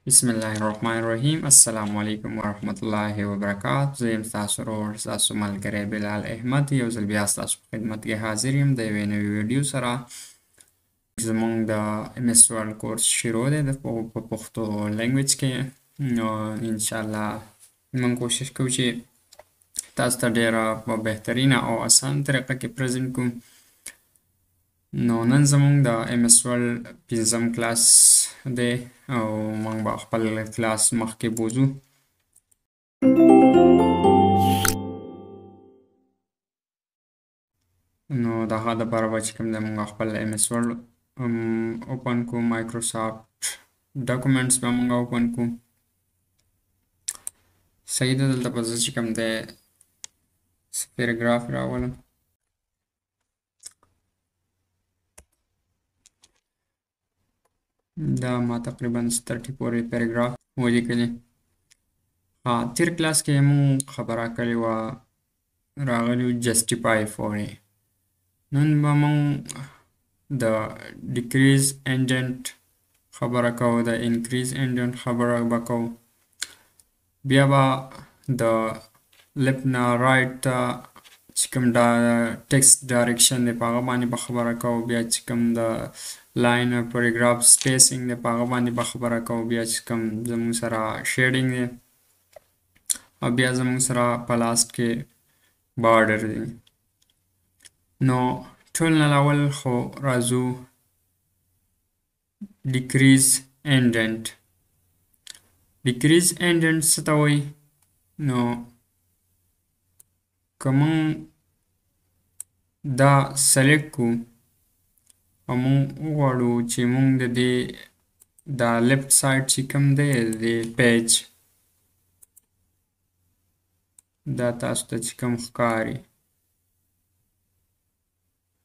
बिस्मिल्लाहिर्रहमानिर्रहीम अस्सलाम वालेकुम वरहमतुल्लाहि वबरकातुहू زه یم ستاسو ورور ستاسو ملګری بلال احمد یو ځل بیا ستاسو په خدمت کې حاضر یم د یوې نوې ویډیو سره زموږ د MS Word کورس شروع دی په پښتو لینګویج کې نو انشاءالله موږ کوشش کوو چې تاسو ته ډیره په بهترینه او اسان طریقه کې پرزنټ کوو نو نن زموږ د MS Word 5م کلاس دی او موږ به خپل کلاس مخکې بوځو نو د هغه دپاره به چې کوم دی موږ خپل MS Word اوپن کوو مایکروسافټ ډاکومنټس به موږ اوپن کوو صحیح ده دلته به زه چې کوم دی پیراګراف راولم دا ما تقریبا 30 پورې پیراګراف ولیکلي تیر کلاس کې موږ خبره کړې وه راغلي جسټیفای فور نن به موږ د ډیکریز انډنټ خبره کوو د انکریز انډنټ خبره به کوو بیا به د لیفت نه رایټ ته چې کوم ټیکسټ ډایرکشن دی په هغه باندې به خبره کوو بیا چې کوم د لاین او پیراګراف سپیسینګ دی په هغه باندې به خبره کوو بیا چې کوم زموږ سره شیډینګ دی او بیا زموږ سره په لاست کې بارډر دی نو ټول نه اول خو راځو ډیکریز انډنټ ډیکریز انډنټ څه ته وایي نو که موږ دا سلیکټ کړو او موږ وغواړو چې موږ د دې دا لیفت سایډ چې کوم دی د پیج دا تاسو ته چې کوم ښکاري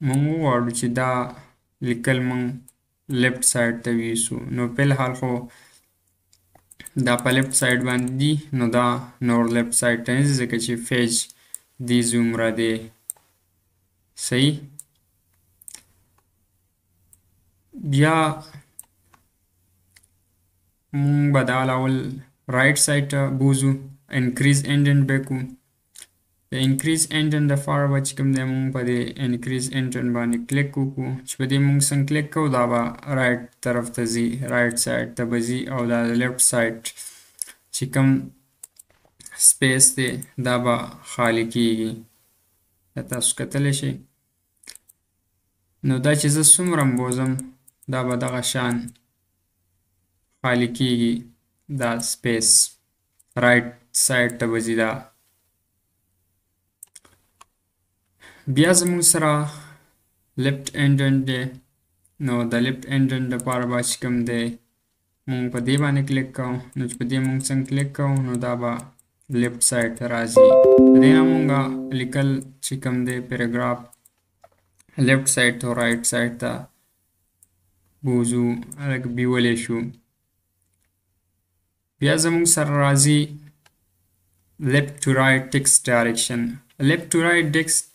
موږ وغواړو چې دا لیکل موږ لیفت سایډ ته ویسو نو فلحال خو دا په لیفت سایډ باندې دي نو دا نور لیفت سایډ ته نه ځي ځکه چې پیج دې زومره دی صحیح بیا موږ به دا اول رایټ سایډ ته بوځو انکریز انډنټ به کوو د انکریز انډنټ دپاره به چې کوم دی موږ په دې انکریز انډنټ باندې کلیک وکړو چې په دې موږ څنګه کلیک کوو دا به رایټ طرف ته ځي رایټ سایډ ته به ځي او دا د لیفت سایډ چې کوم سپیس دی دا به خالی کیږي دا تاسو کتلی شئ نو دا چې زه څومره بوځم دا به دغه شان خالی کیږي دا سپیس رایټ سایډ ته به ځي دا بیا زموږ سره لیفت انډنټ دی نو د لیفت انډنټ دپاره به چې کوم دی موږ په دې باندې کلیک کوو نو چې په دې موږ څنګه کلیک کوو نو دا به لیفت سایډ ته راځي په دې نه موږ لیکل چې کوم دی پیراګراف لیفت سایډ ته رایټ سایډ ته بوځو هلکه بیولی شو بیا زموږ سره راځي لیفت ټو رایټ ټیکسټ ډایرکشن لیفت ټو رایټ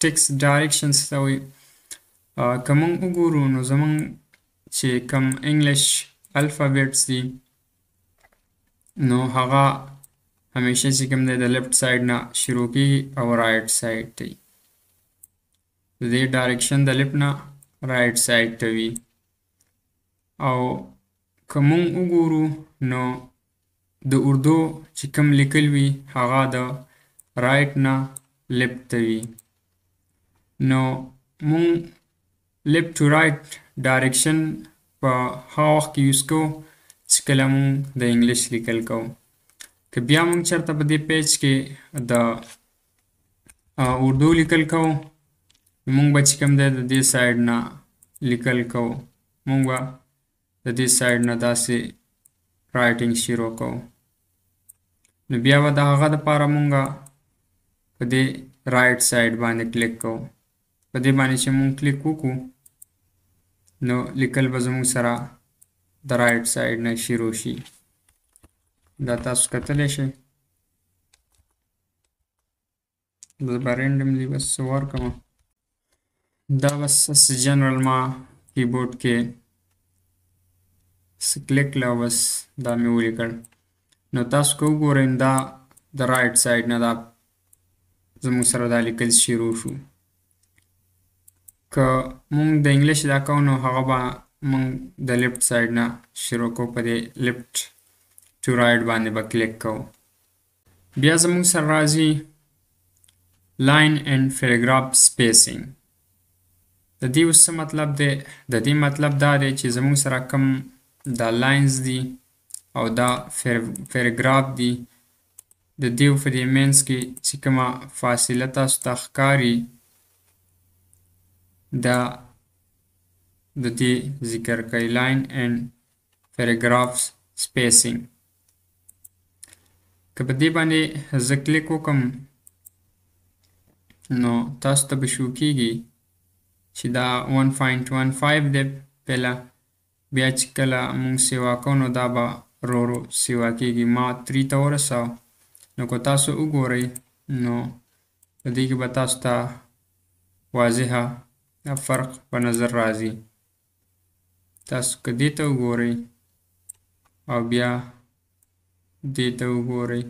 ټیکسټ ډایرکشن څه ته وایي که موږ وګورو نو زموږ چې کوم انګلیش الفابیټس دي نو هغه همیشه چې کوم دی د لیفت سایډ نه شروع کیږي او رایټ سایډ ته وي د دې ډایرکشن د لیفت نه رایټ سایډ ته وي او که موږ وګورو نو د اردو چې کوم لیکل وي هغه د رایټ نه لیفت ته وي نو موږ لیفت ټو رایټ ډایرکشن په هغه وخت کې یوز کوو چې کله موږ د انګلیش لیکل کوو که بیا موږ چېرته په دې پیج کې د اردو لیکل کوو موږ به چې کوم دی د دې سایډ نه لیکل کوو موږ به د دې سایډ نه داسې رایټینګ شروع کوو نو بیا به د هغه دپاره موږ په دې رایټ سایډ باندې کلیک کوو په دې باندې چې موږ کلیک وکړو نو لیکل به زموږ سره د رایټ سایډ نه شروع شي دا تاسو کتلی شئ زه به رینډملی بس څه ورکړم دا بس جنرال ما کیبورډ کې کلیک له بس دا مې ولیکل. نو تاسو که وګورئ دا د رایټ سایډ نه دا زموږ سره دا لیکل شروع شو. که مونږ د انګلیش دا کوو نو هغه به مونږ د لیفت سایډ نه شروع کوو. په دې لیفت ټو رایټ باندې به کلیک کوو. بیا زموږ سره راځي لاین اینډ پیراګراف سپیسینګ. د دې اوس څه مطلب دی؟ د دې مطلب دا دی چې زموږ سره کوم دا لاینز دي او دا پیراګراف دي، د دې په دې منځ کې چې کومه فاصله تاسو ته ښکاري دا د دې ذکر کوي. لاین اینډ پیراګراف سپیسینګ. که په دې باندې زه کلیک وکم نو تاسو ته به شو کېږي چې دا 1.15 دی پهله. بیا چې کله مونږ سیوا کوو نو دا به رو رو سیوا کېږي. ما 3 ته ورساو. نو که تاسو وګورئ نو په دې کې به تاسو ته واضحه فرق په نظر راځي. تاسو که دې ته وګورئ او بیا دې ته وګورئ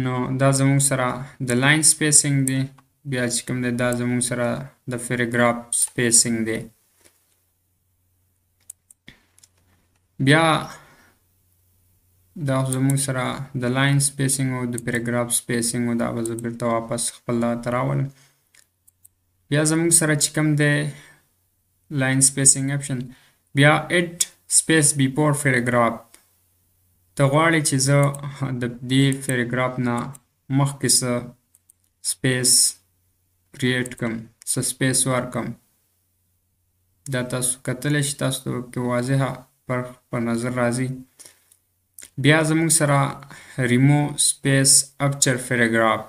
نو دا زموږ سره د لاین سپیسینګ دی. بیا چې کوم دی دا زموږ سره د پیراګراف سپیسینګ دی. بیا دا زموږ سره د لاین سپیسینګ او د پیراګراف سپیسینګ او دا به زه بیرته واپس خپل ته راولم. بیا زموږ سره چې کوم دی لاین سپیسینګ اپشن. بیا اډ سپیس بیفور پیراګراف. ته غواړې چې زه د دې پیراګراف نه مخکې څه سپیس کریټ کړم، څه سپیس ورکړم. دا تاسو کتلی شئ، تاسو ته پکې واضحه فرق په نظر راځي. بیا زموږ سره ریمو سپیس اپچر پیراګراف.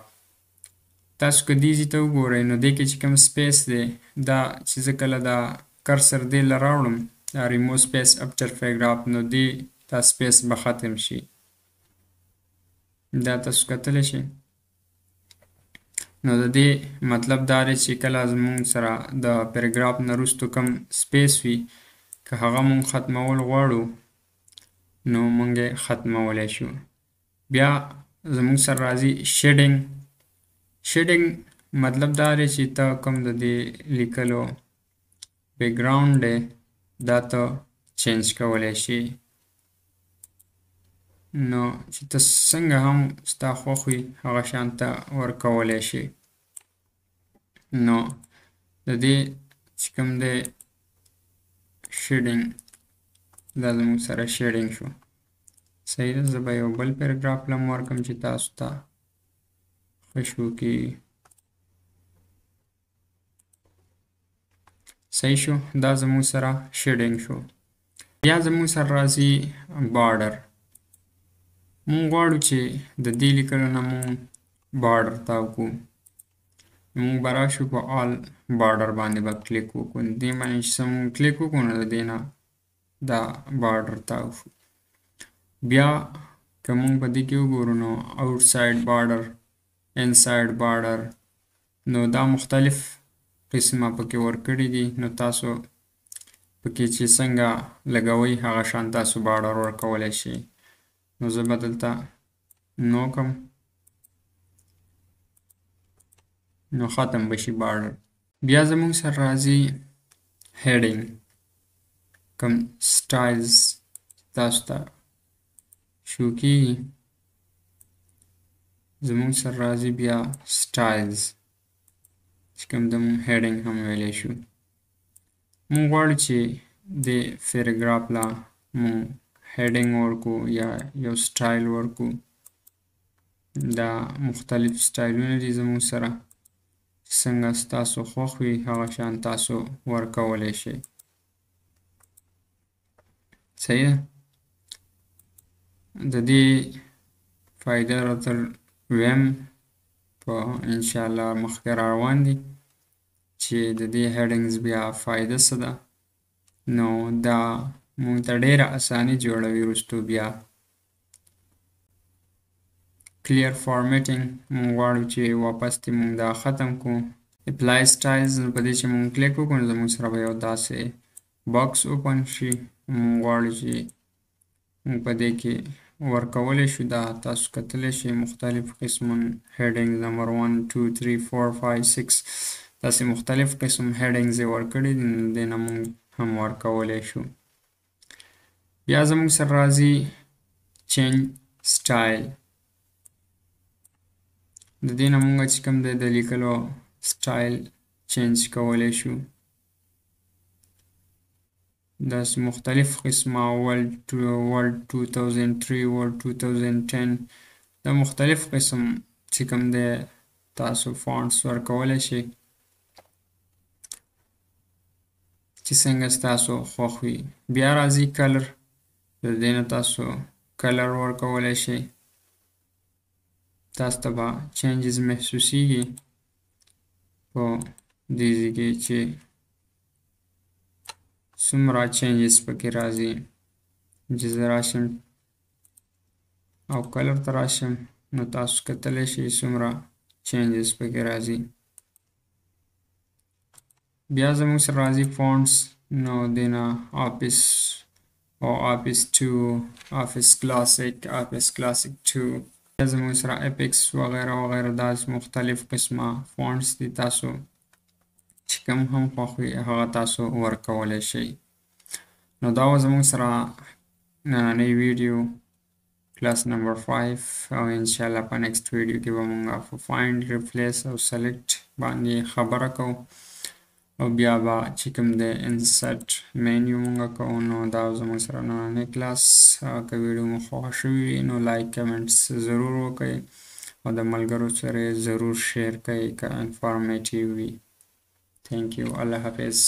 تاسو که دې ځای ته وګورئ نو دې کې چې کوم سپیس دی دا چې زه کله دا کرسر دې له راوړم دا ریمو سپیس اپچر پیراګراف نو دې دا سپیس به ختم شي. دا تاسو کتلی شئ. نو د دې مطلب دا دی چې کله زموږ سره د پیراګراف نه وروستو کوم سپیس وي که هغه مونږ ختمول غواړو نو مونږ یې ختمولی شو. بیا زموږ سره راځي شیډینګ. شیډینګ مطلب دا دی چې ته کوم د دې لیکلو بیکګراونډ دی دا ته چینج کولی شي. نو چې ته څنګه هم ستا خوښ وي هغه شان ته ورکولی شي. نو د دې چې کوم دی شیډینګ دا زموږ سره شیډینګ شو. صحیح ده. زه به یو بل پیراګراف له هم ورکړم چې تاسو ته ښه شو کېږي. صحیح شو. دا زموږ سره شیډینګ شو. بیا زموږ سره راځي بارډر. مونږ غواړو چې د دې لیکلو نه مونږ بارډر تاو کړو. مونږ به راشو په آل بارډر باندې به کلیک وکړو. دې باندې چې څه مونږ کلیک وکړو نو د دې نه دا بارډر تاو شو. بیا که مونږ په دې کې وګورو نو آوټ سایډ بارډر، انسایډ بارډر، نو دا مختلف قسمه پکې ورکړي دي. نو تاسو پکې چې څنګه لګوئ هغه شان تاسو بارډر ورکولی شئ. نو زه به دلته نو کړم نو ختم به شي بارډر. بیا زموږ سره راځي هیډینګ. کوم سټایلز تاسو ته شو کېږي زموږ سره راځي بیا سټایلز چې کوم د مونږ هیډینګ هم ویلی شو. مونږ غواړو چې د پیراګراف له مونږ هیډینګ ورکو یا یو سټایل ورکو. دا مختلف سټایلونه دي زموږ سره. څنګه ستاسو خوښ وي هغه شان تاسو ورکولی شئ. صحیح ده. د دې فایده راته ویم په انشاءالله مخکې را روان دي چې د دې هیډینګز بیا فایده څه ده. نو دا مونږ ته ډېره اساني جوړوي. وروستو بیا کلیر فارمیټینګ مونږ غواړو چې واپس دې مونږ دا ختم کړو. apply styles نو په دې چې مونږ کلیک وکړو نو زموږ سره به یو داسې باکس اوپن شي. مونږ غواړو چې مونږ په دې کې ورکولی شو دا تاسو کتلی شئ مختلف قسمه headings نمبر 1 2 3 4 5 6 داسې مختلف قسم headings یې ورکړي دي نو دې نه مونږ هم ورکولی شو. بیا زموږ سره راځي change style. د دې نه مونږ چې کوم دی د لیکلو سټایل چینج کولی شو. داسې مختلف قسمه ورلد 2003 ورلد 2010 دا مختلف قسم چې کوم دی تاسو فونټس ورکولی شئ چې څنګه ستاسو خوښ وي. بیا راځي کلر. د دې نه تاسو کلر ورکولی شئ. تاسو ته به چینجز محسوسیږي په دې ځای کې چې څومره چینجز پکې راځي. چې زه راشم او کلر ته راشم نو تاسو کتلی شئ څومره چینجز پکې راځي. بیا زموږ سره راځي فونټس. نو دې نه آفس او آفس 2 آفس کلاسیک آفس کلاسیک 2 بیا زموږ سره اپیکس وغیره وغیره داسې مختلف قسمه فونټس دي. تاسو چې کوم هم خوښ وي هغه تاسو ورکولی شئ. نو دا و زموږ سره نننی ویډیو کلاس نمبر 5 او انشاءالله په نیکسټ ویډیو کې به مونږ په فایند ریپلیس او سلیکټ باندې خبره کوو او بیا به چې کوم دی انسرټ مینیو مونږ کوو. نو دا زموږ سره نننی کلاس. که ویډیو مو خوښه شوې وي نو لایک کمنټس ضرور وکړئ او د ملګرو سره یې ضرور شیر کړئ که انفارمیټیو وي. تھینک یو. الله حافظ.